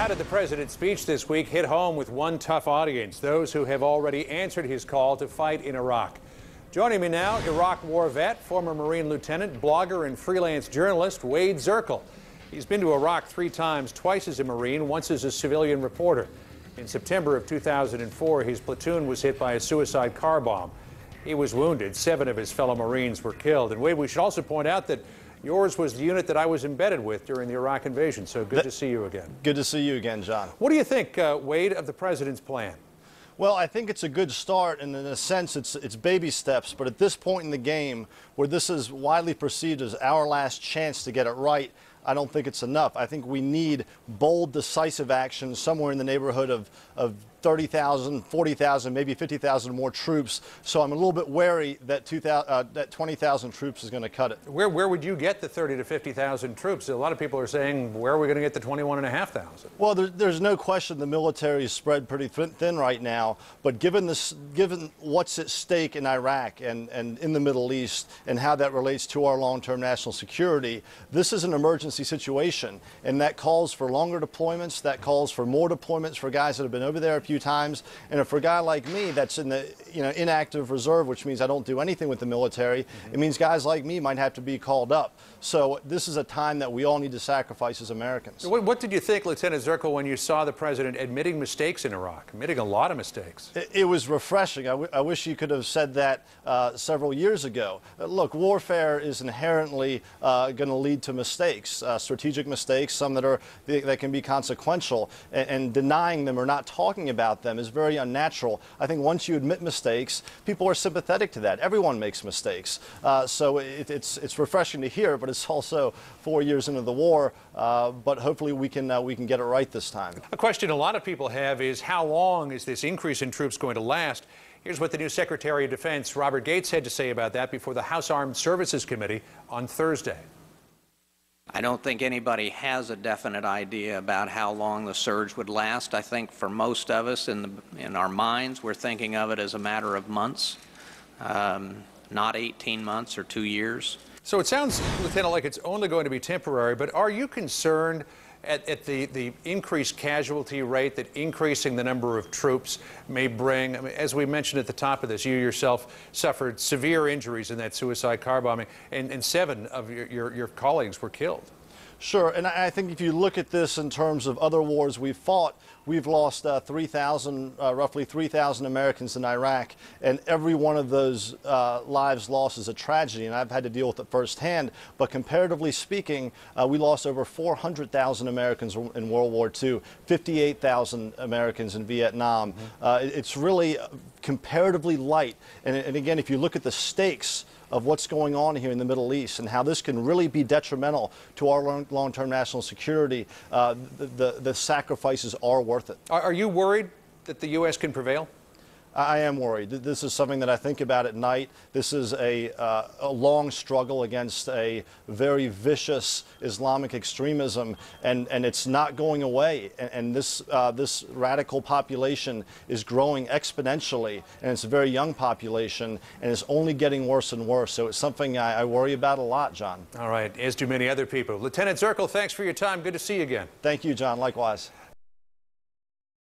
How did the president's speech this week hit home with one tough audience, those who have already answered his call to fight in Iraq? Joining me now, Iraq war vet, former Marine lieutenant, blogger, and freelance journalist Wade Zirkle. He's been to Iraq 3 times, twice as a Marine, once as a civilian reporter. In September of 2004, his platoon was hit by a suicide car bomb. He was wounded. 7 of his fellow Marines were killed. And Wade, we should also point out that yours was the unit that I was embedded with during the Iraq invasion, so good to see you again. Good to see you again, John. What do you think, Wade, of the president's plan? Well, I think it's a good start, and in a sense, it's baby steps. But at this point in the game, where this is widely perceived as our last chance to get it right, I don't think it's enough. I think we need bold, decisive action somewhere in the neighborhood of 30,000, 40,000, maybe 50,000 more troops. So I'm a little bit wary that 20,000 troops is going to cut it. Where would you get the 30 to 50,000 troops? A lot of people are saying, where are we going to get the 21,500? Well, there's no question the military is spread pretty thin right now. But given what's at stake in Iraq and in the Middle East and how that relates to our long-term national security, this is an emergency situation, and that calls for longer deployments. That calls for more deployments for guys that have been over there a few times. And for a guy like me that's in the inactive reserve, which means I don't do anything with the military, it means guys like me might have to be called up. So this is a time that we all need to sacrifice as Americans. What did you think, Lieutenant Zirkle, when you saw the president admitting mistakes in Iraq, admitting a lot of mistakes? It was refreshing. I wish you could have said that several years ago. Look, warfare is inherently going to lead to mistakes, strategic mistakes, some that can be consequential, and denying them or not talking about them is very unnatural. I think once you admit mistakes, people are sympathetic to that. Everyone makes mistakes. So it's refreshing to hear, but it's also 4 years into the war. But hopefully we can get it right this time. A question a lot of people have is, how long is this increase in troops going to last? Here's what the new Secretary of Defense, Robert Gates, had to say about that before the House Armed Services Committee on Thursday. I don't think anybody has a definite idea about how long the surge would last. I think for most of us in our minds, we're thinking of it as a matter of months, not 18 months or 2 years. So it sounds, Lieutenant, like it's only going to be temporary, but are you concerned at the increased casualty rate that increasing the number of troops may bring? I mean, as we mentioned at the top of this, you yourself suffered severe injuries in that suicide car bombing, and 7 of your colleagues were killed. Sure, and I think if you look at this in terms of other wars we've fought, we've lost roughly 3,000 Americans in Iraq, and every one of those lives lost is a tragedy, and I've had to deal with it firsthand. But comparatively speaking, we lost over 400,000 Americans in World War II, 58,000 Americans in Vietnam. It's really comparatively light, and again, if you look at the stakes of what's going on here in the Middle East and how this can really be detrimental to our long-term national security, the sacrifices are worth it. Are you worried that the U.S. can prevail? I am worried. This is something that I think about at night. This is a long struggle against a very vicious Islamic extremism, and it's not going away. And this radical population is growing exponentially, and it's a very young population, and it's only getting worse and worse. So it's something I worry about a lot, John. All right, as do many other people. Lieutenant Zirkle, thanks for your time. Good to see you again. Thank you, John. Likewise.